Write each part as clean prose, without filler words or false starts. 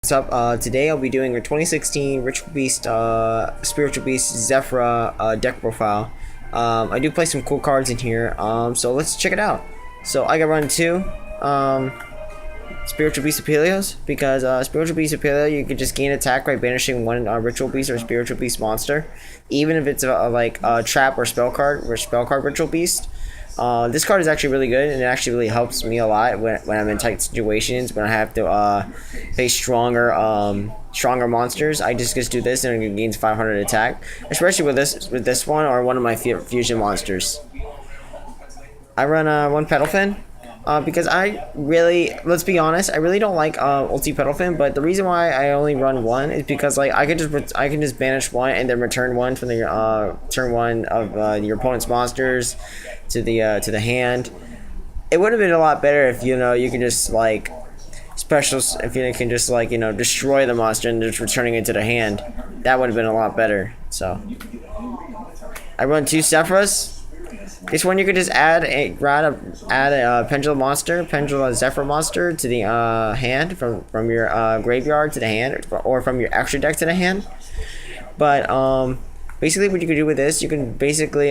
What's up? Today I'll be doing a 2016 Ritual Beast, Spiritual Beast Zefra deck profile. I do play some cool cards in here, so let's check it out. So I got run two Spiritual Beast Apelios, because Spiritual Beast Apelio, you can just gain attack by banishing one Ritual Beast or Spiritual Beast monster, even if it's like a trap or spell card Ritual Beast. This card is actually really good, and it actually really helps me a lot when I'm in tight situations, when I have to face stronger monsters. I just do this and it gains 500 attack, especially with this one or one of my fusion monsters. I run one Petalfin because let's be honest, I really don't like ulti Petalfin, but the reason why I only run one is because like I can just banish one and then return one from the turn one of your opponent's monsters to the hand. It would have been a lot better if you can just like if you can just like destroy the monster and just returning it to the hand. That would have been a lot better. So I run two Zefras. This one you could just add a Pendulum Zefra monster to the hand from your graveyard to the hand, or from your extra deck to the hand. But basically what you can do with this, you can basically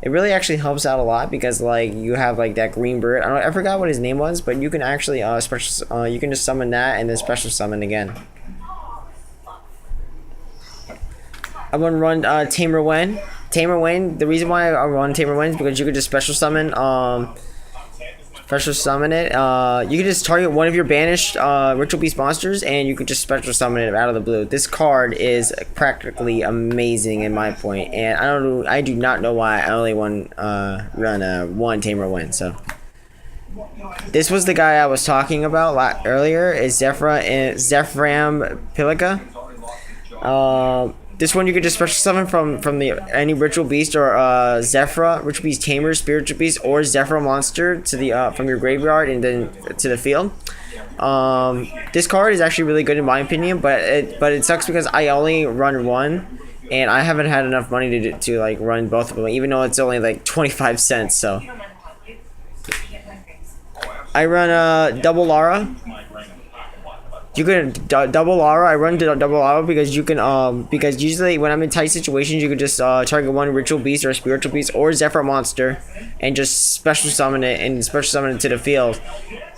it really actually helps out a lot, because like you have like that green bird. I forgot what his name was, but you can actually you can just summon that and then special summon again. I'm gonna run Tamer Wen. Tamer Wen. The reason why I run Tamer Wen is because you could just special summon it. You can just target one of your banished Ritual Beast monsters, and you could just special summon it out of the blue. This card is practically amazing in my point, and I do not know why I only run one Tamer Wen. So this was the guy I was talking about earlier. Is Zephram Pilica. This one you could just special summon from any Ritual Beast or Zefra, Ritual Beast Tamer, Spiritual Beast, or Zefra monster to the from your graveyard and then to the field. This card is actually really good in my opinion, but it sucks because I only run one, and I haven't had enough money to like run both of them, even though it's only like 25 cents. So I run double Lara. You can double Lara. I run double Lara because you can because usually when I'm in tight situations, you can just target one Ritual Beast or a Spiritual Beast or Zefra monster and just special summon it to the field.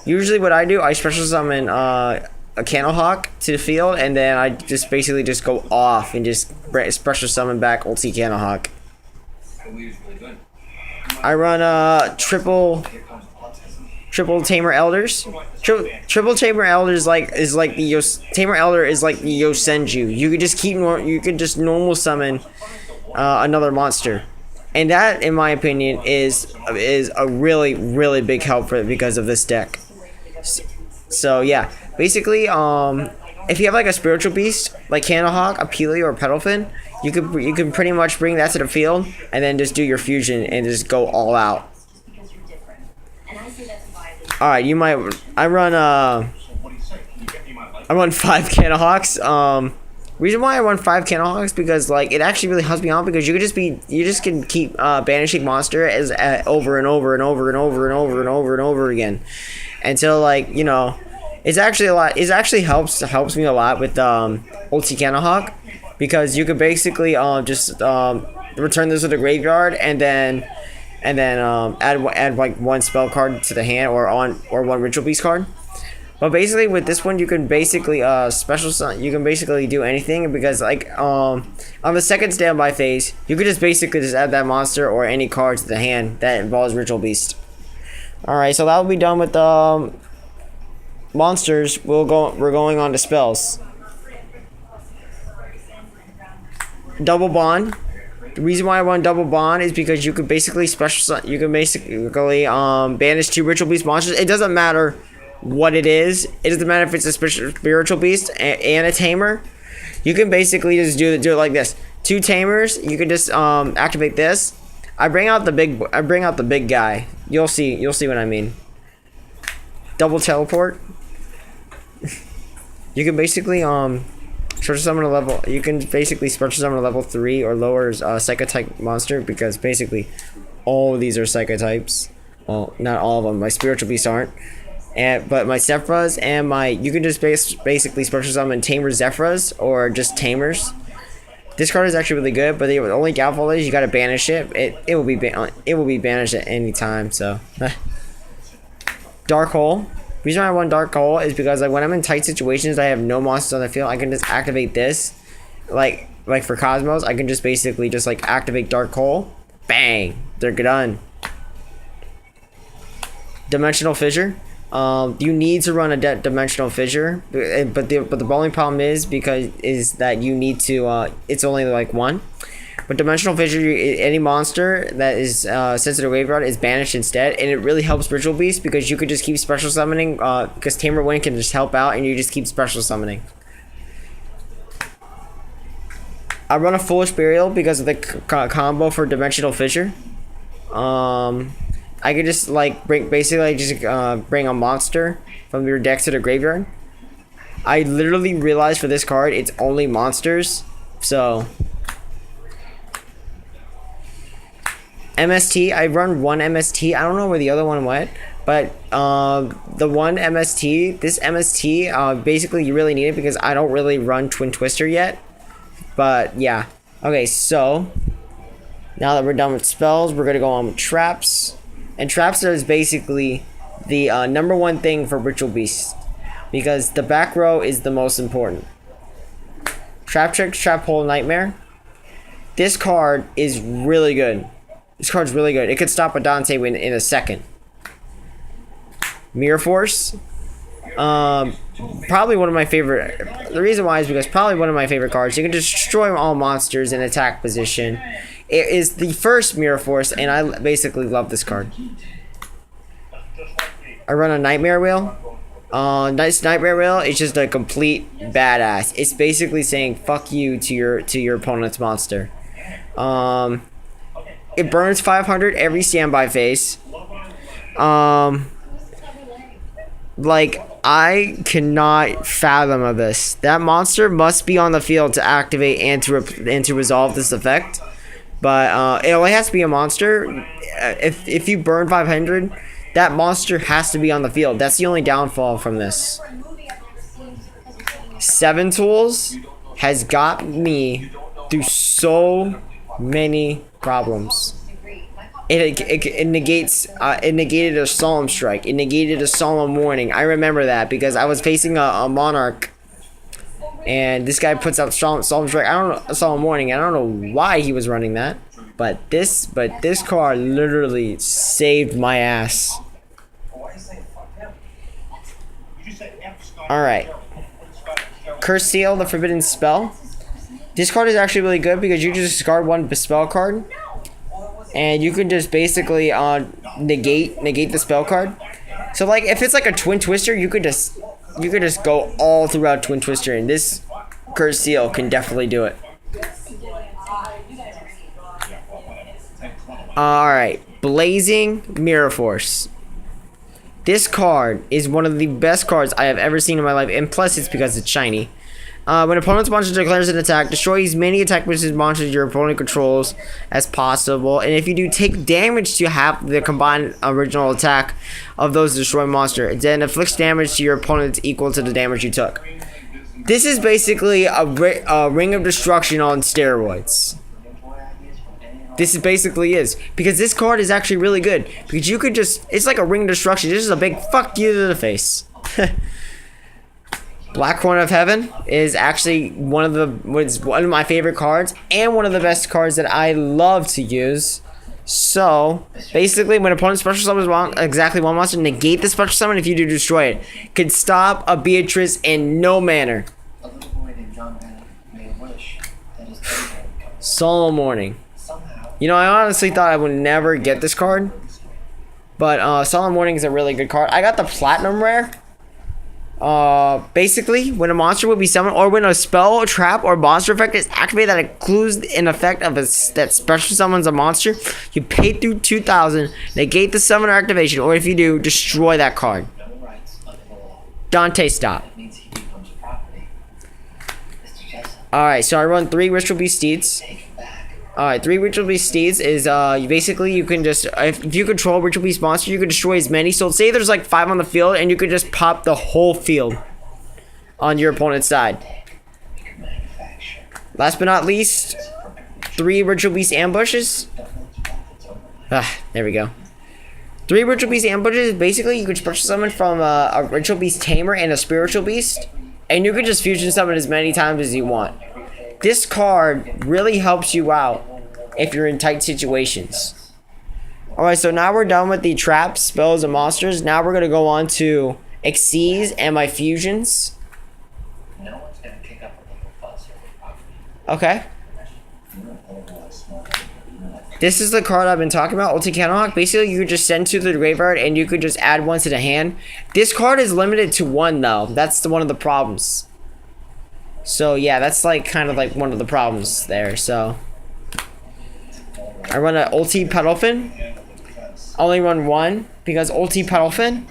Usually what I do, I special summon a Candlehawk to the field, and then I just basically just go off and just special summon back ulti Candlehawk. I run triple Tamer Elders. Triple Tamer Elders is like the Tamer Elder is like the Yosenju. You could just normal summon another monster, and that, in my opinion, is a really big help because of this deck. So yeah, basically, if you have like a Spiritual Beast like Candlehawk, Apelio, or Petalfin, you can pretty much bring that to the field and then just do your fusion and just go all out. Alright, I run 5 Candlehawks. Reason why I run 5 Candlehawks, because like it actually really helps me out, because you just can keep banishing monster as over and over again until like it's actually helps me a lot with ulti Candlehawk, because you could basically just return this to the graveyard and then add like one spell card to the hand, or one Ritual Beast card. But basically with this one, you can basically you can basically do anything, because like on the second standby phase, you could just basically just add that monster or any card to the hand that involves Ritual Beast. Alright, so that'll be done with monsters. We're going on to spells. Double Bond. The reason why I want double bond is because you can basically banish 2 Ritual Beast monsters. It doesn't matter what it is. It doesn't matter if it's a Spiritual Beast and a Tamer. You can basically just do it like this. 2 Tamers. You can just activate this. I bring out the big guy. You'll see what I mean. Double teleport. You can basically special summon a level. You can basically special summon a level 3 or lower Psycho type monster, because basically all of these are Psycho types. Well, not all of them. My Spiritual Beasts aren't, but my Zephyras and my, you can just basically special summon Tamer Zephyras or just Tamers. This card is actually really good, but the only downfall is you gotta banish it. It will be banished at any time. So, Dark Hole. The reason why I want Dark Hole is because like when I'm in tight situations, I have no monsters on the field. I can just activate this, like for Cosmos, I can just basically just like activate Dark Hole. Bang, they're done. Dimensional Fissure. You need to run a Dimensional Fissure, but the only problem is that you need to. It's only like one. But Dimensional Fissure, any monster that is sent to the graveyard is banished instead, and it really helps Ritual Beast because you could just keep special summoning. Because Tamer Wind can just help out, and you just keep special summoning. I run a Foolish Burial because of the combo for Dimensional Fissure. I could just like bring a monster from your deck to the graveyard. I literally realized for this card it's only monsters, so. MST, I run one MST. I don't know where the other one went, but the one MST, this MST, basically you really need it because I don't really run Twin Twister yet. But yeah, okay. So now that we're done with spells, we're gonna go on with traps, and traps is basically the #1 thing for Ritual Beast because the back row is the most important. Trap Trick, Trap Hole, Nightmare. This card is really good. This card's really good. It could stop a Dante in a second. Mirror Force. Probably one of my favorite. The reason why is because probably one of my favorite cards. You can destroy all monsters in attack position. It is the first Mirror Force, and I basically love this card. I run a Nightmare Wheel. Nice Nightmare Wheel. It's just a complete badass. It's basically saying "fuck you" to your opponent's monster. It burns 500 every standby phase. Like, I cannot fathom of this. That monster must be on the field to activate and to resolve this effect. But it only has to be a monster. If you burn 500, that monster has to be on the field. That's the only downfall from this. 7 Tools has got me through so many problems. It negates. It negated a Solemn Strike. It negated a Solemn Warning. I remember that because I was facing a Monarch, and this guy puts out Solemn Strike. I don't know, a Solemn Warning. I don't know why he was running that, but this card literally saved my ass. All right, Curse Seal, the Forbidden Spell. This card is actually really good because you just discard one spell card, and you can just basically negate the spell card. So like if it's like a Twin Twister, you could just go all throughout Twin Twister, and this Curse Seal can definitely do it. All right, Blazing Mirror Force. This card is one of the best cards I have ever seen in my life, and plus it's because it's shiny. When opponent's monster declares an attack, destroy as many attack versus monsters your opponent controls as possible. And if you do, take damage to half the combined original attack of those destroyed monster. Then inflicts damage to your opponent equal to the damage you took. This is basically a Ring of Destruction on steroids. This is basically is. Because this card is actually really good. Because you could just, it's like a Ring of Destruction. This is a big fuck you to the face. Black Horn of Heaven is actually one of my favorite cards and one of the best cards that I love to use. So basically, when opponent special summons exactly one monster, negate the special summon if you do destroy it. Could stop a Beatrice in no manner. Solemn Warning. You know, I honestly thought I would never get this card, but Solemn Warning is a really good card. I got the Platinum Rare. Basically, when a monster will be summoned, or when a spell, trap, or monster effect is activated that includes an effect of that special summons a monster, you pay through 2,000, negate the summoner activation, or if you do, destroy that card. Dante stop. Alright, so I run 3 Ritual Beast Steeds. Alright, 3 Ritual Beast Steeds is, basically you can just, if you control Ritual Beast monster, you can destroy as many. So say there's like 5 on the field, and you could just pop the whole field on your opponent's side. Last but not least, 3 Ritual Beast ambushes. There we go. 3 Ritual Beast ambushes, basically you could special summon from a Ritual Beast Tamer and a Spiritual Beast, and you could just fusion summon as many times as you want. This card really helps you out if you're in tight situations. Alright, so now we're done with the traps, spells, and monsters. Now we're going to go on to Xyz and my fusions. Okay. This is the card I've been talking about, Ulti Cannonhawk. Basically, you could just send to the graveyard and you could just add 1 to the hand. This card is limited to 1 though. That's one of the problems. So yeah, that's like kind of like one of the problems there. So I run an Ulti Petalfin. Only run 1 because Ulti Petalfin.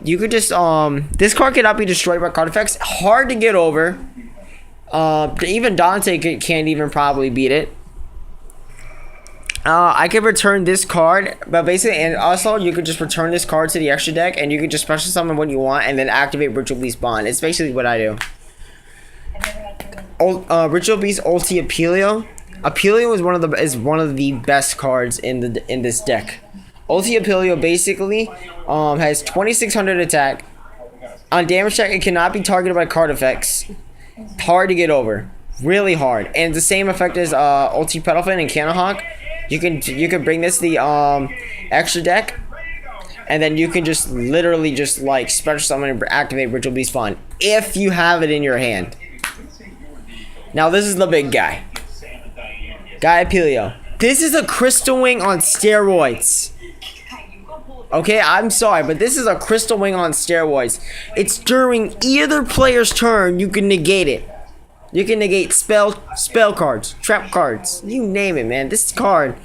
You could just this card cannot be destroyed by card effects. Hard to get over. Even Dante can't even probably beat it. I could return this card, but basically, and also you could just return this card to the extra deck, and you could just special summon what you want, and then activate Ritual Beast Bond. It's basically what I do. Ritual Beast Ulti Apelio. Apelio is one of the best cards in this deck. Ulti Apelio basically has 2600 attack. On damage check, it cannot be targeted by card effects. Hard to get over, really hard. And the same effect as Ulti Petalfin and Cannonhawk. You can bring this to the extra deck, and then you can just literally just like special summon and activate Ritual Beast Bond if you have it in your hand. Now this is the big guy. Guy Apelio. This is a Crystal Wing on steroids. Okay, I'm sorry, but this is a Crystal Wing on steroids. It's during either player's turn, you can negate it. You can negate spell cards, trap cards, you name it, man. This card,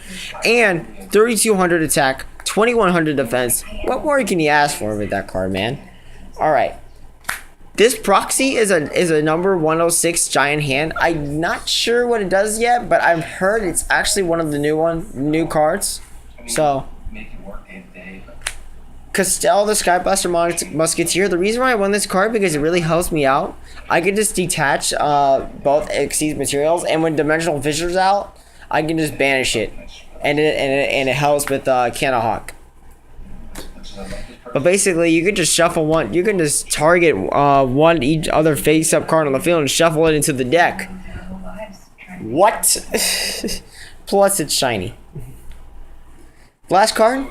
and 3200 attack, 2100 defense. What more can you ask for with that card, man? All right. This proxy is a number 106 giant hand. I'm not sure what it does yet, but I've heard it's actually one of the new cards. So, Castel the Skyblaster Musketeer. The reason why I won this card because it really helps me out. I can just detach both Xyz materials, and when Dimensional Fissure's out, I can just banish it, and it helps with Cannonhawk. But basically, you can just shuffle one. You can just target one each other face-up card on the field and shuffle it into the deck. What? Plus, it's shiny. Last card.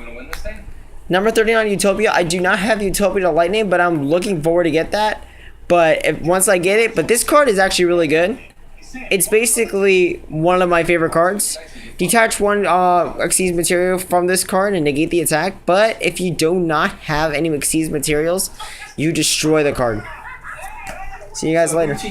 Number 39, Utopia. I do not have Utopia to Lightning, but I'm looking forward to get that. But once I get it, but this card is actually really good. It's basically one of my favorite cards. Detach 1 Xyz material from this card and negate the attack. But if you do not have any Xyz materials, you destroy the card. See you guys later.